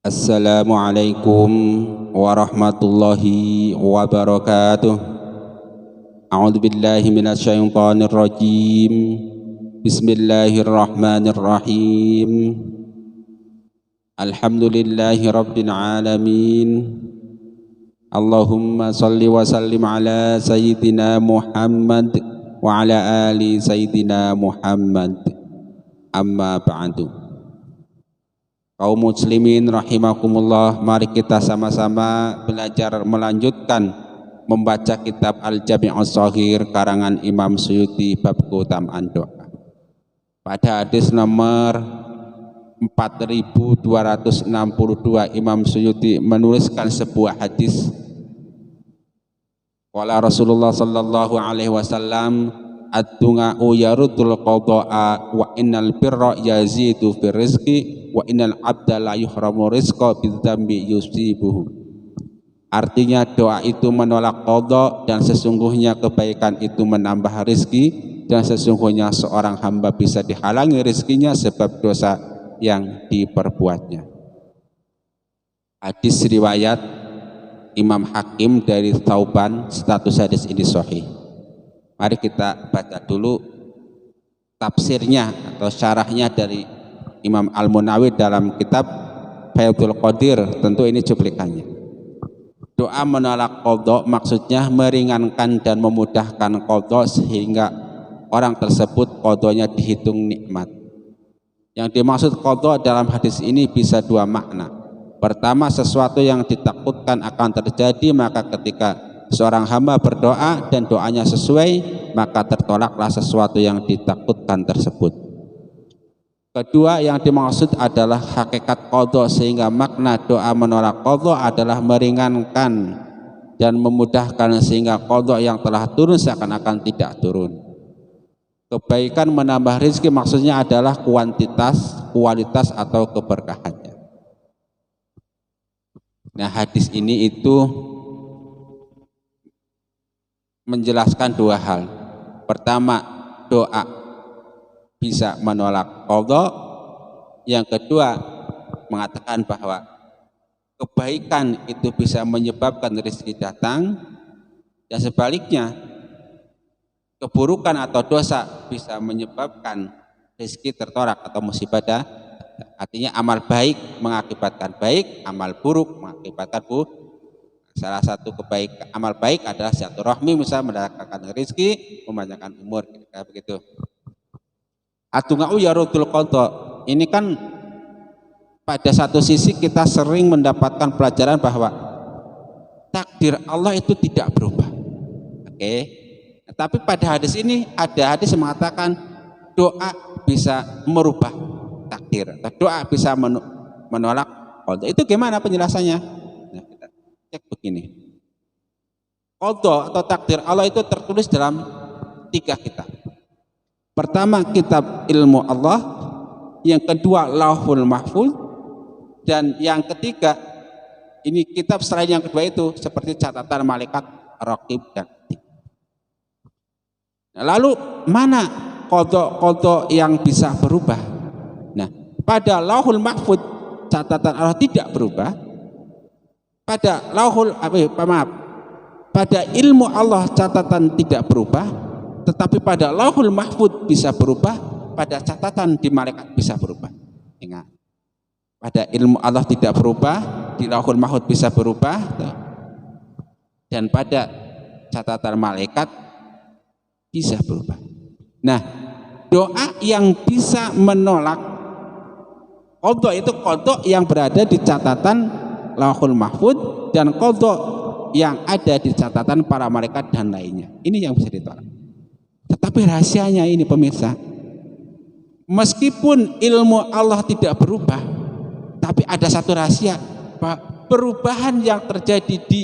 Assalamualaikum warahmatullahi wabarakatuh. A'udzu billahi minasyaitonir rajim. Bismillahirrahmanirrahim. Alhamdulillahi rabbil alamin. Allahumma salli wa sallim ala sayyidina Muhammad wa ala ali sayyidina Muhammad. Amma ba'du. Kaum muslimin rahimakumullah, mari kita sama-sama belajar melanjutkan membaca kitab Al-Jami' Shaghir karangan Imam Suyuti bab keutamaan doa. Pada hadis nomor 4262 Imam Suyuti menuliskan sebuah hadis. Qala Rasulullah sallallahu alaihi wasallam, ad-du'a'u yarudul qada'a wa innal birra yazidu fir rizqi wa innal abda la yuhramu rizqa bidzambi yusibuhu. Artinya doa itu menolak qada dan sesungguhnya kebaikan itu menambah rizki, dan sesungguhnya seorang hamba bisa dihalangi rizkinya sebab dosa yang diperbuatnya. Hadis riwayat Imam Hakim dari Thauban, status hadis ini sahih. Mari kita baca dulu tafsirnya atau syarahnya dari Imam Al-Munawi dalam kitab Faidul Qadir. Tentu ini cuplikannya. Doa menolak qada maksudnya meringankan dan memudahkan qada sehingga orang tersebut qadanya dihitung nikmat. Yang dimaksud qada dalam hadis ini bisa dua makna. Pertama, sesuatu yang ditakutkan akan terjadi, maka ketika seorang hamba berdoa dan doanya sesuai, maka tertolaklah sesuatu yang ditakutkan tersebut. Kedua, yang dimaksud adalah hakikat qada, sehingga makna doa menolak qada adalah meringankan dan memudahkan sehingga qada yang telah turun seakan-akan tidak turun. Kebaikan menambah rezeki maksudnya adalah kuantitas, kualitas atau keberkahannya. Nah, hadis ini itu menjelaskan dua hal. Pertama, doa bisa menolak qada. Yang kedua, mengatakan bahwa kebaikan itu bisa menyebabkan rezeki datang, dan sebaliknya keburukan atau dosa bisa menyebabkan rezeki tertolak atau musibah datang. Artinya amal baik mengakibatkan baik, amal buruk mengakibatkan buruk. Salah satu amal baik adalah silaturahmi, misalnya mendatangkan rezeki, memanjangkan umur, kayak begitu. Ad-du'a'u yarudul qada. Ini kan pada satu sisi kita sering mendapatkan pelajaran bahwa takdir Allah itu tidak berubah. Oke. Tapi pada hadis ini ada hadis yang mengatakan doa bisa merubah takdir, atau doa bisa menolak qada. Itu gimana penjelasannya? Nah, kita cek begini. Qada atau takdir Allah itu tertulis dalam 3 kitab. Pertama, kitab ilmu Allah, yang kedua Lauhul Mahfuz, dan yang ketiga ini kitab selain yang kedua itu seperti catatan malaikat Raqib dan Atid. Nah, lalu mana qada yang bisa berubah? Nah, pada Lauhul Mahfuz catatan Allah tidak berubah. Pada pada ilmu Allah catatan tidak berubah, tetapi pada Lauhul Mahfuz bisa berubah, pada catatan di malaikat bisa berubah. Ingat, pada ilmu Allah tidak berubah, di Lauhul Mahfuz bisa berubah, dan pada catatan malaikat bisa berubah. Nah, doa yang bisa menolak qada itu qada yang berada di catatan Lauhul Mahfuz dan qada yang ada di catatan para malaikat dan lainnya. Ini yang bisa ditolak. Tetapi rahasianya ini pemirsa, meskipun ilmu Allah tidak berubah, tapi ada satu rahasia, bahwa perubahan yang terjadi di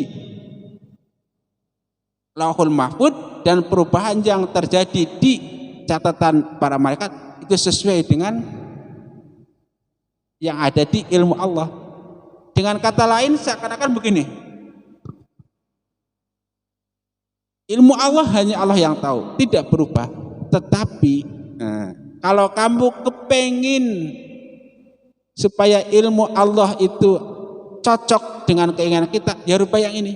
Lauhul Mahfuz dan perubahan yang terjadi di catatan para malaikat itu sesuai dengan yang ada di ilmu Allah. Dengan kata lain seakan-akan begini, ilmu Allah hanya Allah yang tahu, tidak berubah. Tetapi kalau kamu kepengin supaya ilmu Allah itu cocok dengan keinginan kita, ya rubah yang ini.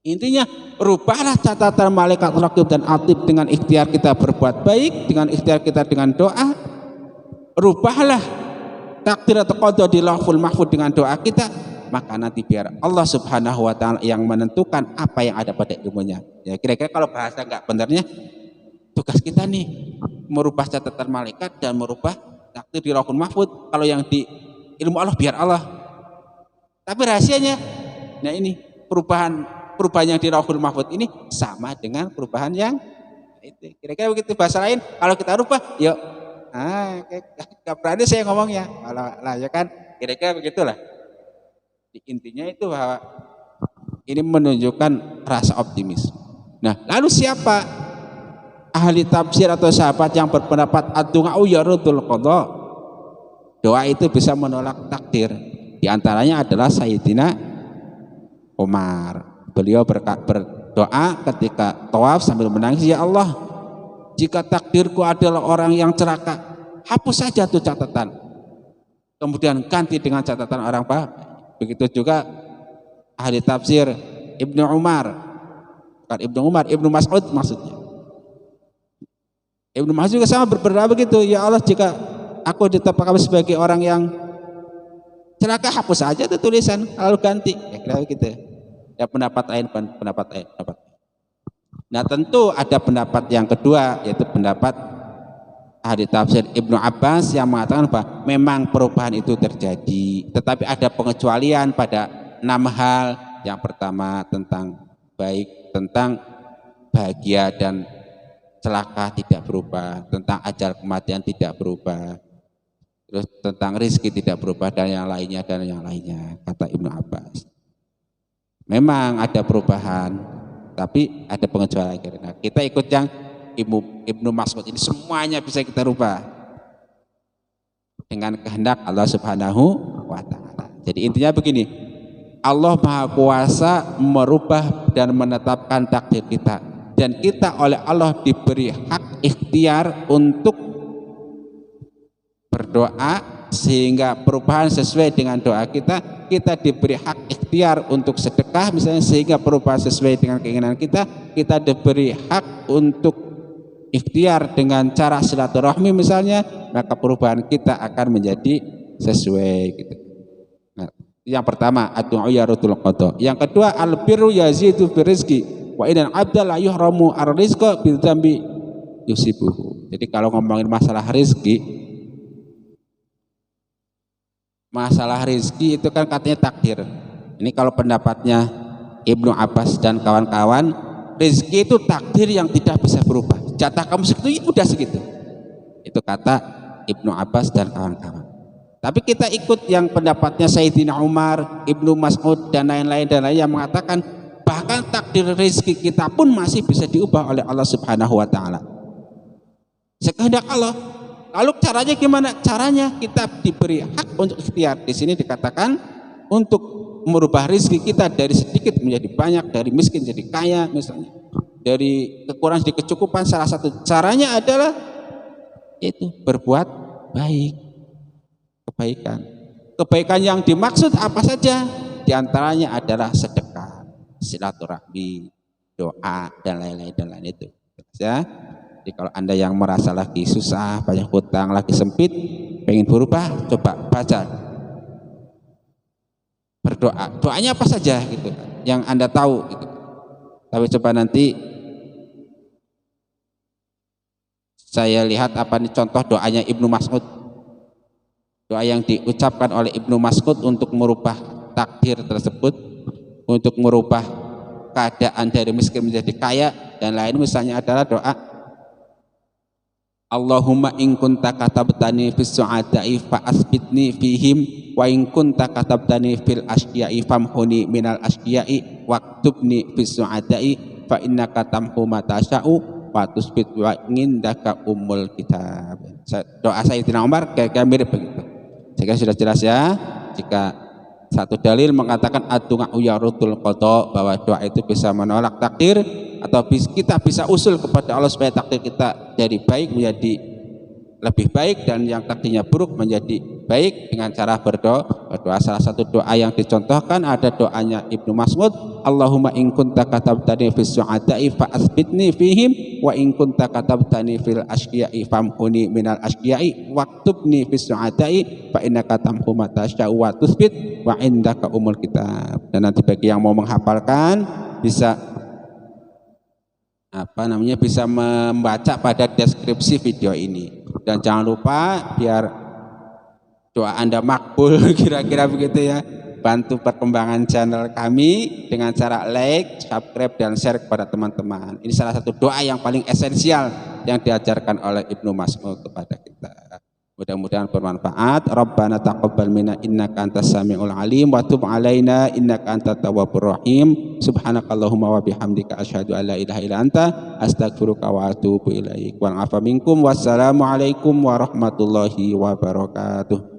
Intinya rubahlah catatan malaikat raqib dan atid dengan ikhtiar kita berbuat baik, dengan ikhtiar kita dengan doa. Rubahlah takdir atau qada di lauhul mahfuz dengan doa kita, maka nanti biar Allah Subhanahu wa taala yang menentukan apa yang ada pada ilmunya. Ya kira-kira kalau bahasa enggak benernya, tugas kita nih merubah catatan malaikat dan merubah takdir di lauhul mahfuz. Kalau yang di ilmu Allah biar Allah. Tapi rahasianya, nah ini perubahan yang di lauhul mahfuz ini sama dengan perubahan yang itu. Kira-kira begitu. Bahasa lain, kalau kita rubah, yuk, gak berani saya ngomongnya. Lah ya kan, kira-kira begitulah. Intinya itu bahwa ini menunjukkan rasa optimis. Nah, lalu siapa ahli tafsir atau sahabat yang berpendapat ad-du'a'u yarudul qada? Doa itu bisa menolak takdir. Di antaranya adalah Sayyidina Umar. Beliau berdoa ketika tawaf sambil menangis, ya Allah, jika takdirku adalah orang yang celaka, hapus saja tuh catatan, kemudian ganti dengan catatan orang baik. Begitu juga ahli tafsir Ibnu Umar, bukan Ibnu Mas'ud maksudnya. Ibnu Mas'ud juga sama berdoa begitu, ya Allah, jika aku ditetapkan sebagai orang yang celaka, hapus saja tuh tulisan lalu ganti. Ya kira begitu. Ya pendapat lain. Nah tentu ada pendapat yang kedua, yaitu pendapat ahli tafsir Ibnu Abbas yang mengatakan bahwa memang perubahan itu terjadi, tetapi ada pengecualian pada 6 hal. Yang pertama tentang baik, tentang bahagia dan celaka tidak berubah, tentang ajal kematian tidak berubah, terus tentang rizki tidak berubah, dan yang lainnya kata Ibnu Abbas. Memang ada perubahan, tapi ada pengecualian. Nah, kita ikut yang Ibnu Mas'ud ini, semuanya bisa kita rubah dengan kehendak Allah Subhanahu wa taala. Jadi intinya begini, Allah Maha Kuasa merubah dan menetapkan takdir kita, dan kita oleh Allah diberi hak ikhtiar untuk berdoa sehingga perubahan sesuai dengan doa kita. Kita diberi hak ikhtiar untuk sedekah misalnya sehingga perubahan sesuai dengan keinginan kita. Kita diberi hak untuk ikhtiar dengan cara silaturahmi misalnya, maka perubahan kita akan menjadi sesuai gitu. Nah, yang pertama ad-du'a yarudul qada. Yang kedua al-birru yazidu birizqi wa idan abda la yuhramu ar-rizqa bil dzambi yusibuhu. Jadi kalau ngomongin masalah rezeki, itu kan katanya takdir. Ini kalau pendapatnya Ibnu Abbas dan kawan-kawan, rezeki itu takdir yang tidak bisa berubah. Jatah kamu segitu, ya udah segitu. Itu kata Ibnu Abbas dan kawan-kawan. Tapi kita ikut yang pendapatnya Sayyidina Umar, Ibnu Mas'ud dan lain-lain yang mengatakan bahkan takdir rezeki kita pun masih bisa diubah oleh Allah Subhanahu wa taala. Sekehendak Allah. Lalu caranya gimana? Caranya kita diberi hak untuk ikhtiar. Di sini dikatakan untuk merubah rezeki kita dari sedikit menjadi banyak, dari miskin jadi kaya misalnya, dari kekurangan jadi kecukupan. Salah satu caranya adalah itu berbuat baik, kebaikan yang dimaksud apa saja? Di antaranya adalah sedekah, silaturahmi, doa dan lain-lain itu. Ya. Jadi kalau Anda yang merasa lagi susah, banyak hutang, lagi sempit, pengen berubah, coba baca, berdoa. Doanya apa saja gitu, yang Anda tahu gitu. Tapi coba nanti saya lihat apa nih contoh doanya Ibnu Mas'ud. Doa yang diucapkan oleh Ibnu Mas'ud untuk merubah takdir tersebut, untuk merubah keadaan dari miskin menjadi kaya dan lain misalnya adalah doa Allahumma in kunta katabtani fis su'ada'i fa asbitni fihim wa in kunta katabtani fil asqiya'i famhuni minal asqiya'i waktubni fis su'ada'i fa innaka tamhu ma tasya'u wa tusbit wa indaka ummul kitab. Doa Sayyidina Umar kayak mirip begitu. Jika sudah jelas ya, jika satu dalil mengatakan ad-du'a'u yarudul qada, bahwa doa itu bisa menolak takdir, atau kita bisa usul kepada Allah supaya takdir kita dari baik menjadi lebih baik, dan yang tadinya buruk menjadi baik dengan cara berdoa. Salah satu doa yang dicontohkan ada doanya Ibnu Mas'ud, Allahumma in kunta katabtani fis su'ada'i fa asbitni fihim wa in kunta katabtani fil asqiya'i famhuni minal asqiya'i waktubni fis su'ada'i fa innaka tamhu ma tasya'u wa tusbit wa indaka umul kitab. Dan nanti bagi yang mau menghafalkan bisa bisa membaca pada deskripsi video ini. Dan jangan lupa biar doa Anda makbul kira-kira begitu ya, bantu perkembangan channel kami dengan cara like, subscribe, dan share kepada teman-teman. Ini salah satu doa yang paling esensial yang diajarkan oleh Ibnu Mas'ud kepada kita. Mudah-mudahan bermanfaat. Rabbana taqabbal minna innaka antas samiul alim wa tub alaina innaka antat tawwabur rahim. Subhanakallahumma wa bihamdika asyhadu an la ilaha illa anta astaghfiruka wa atubu ilaik. Wa afa minkum. Wassalamu alaikum warahmatullahi wabarakatuh.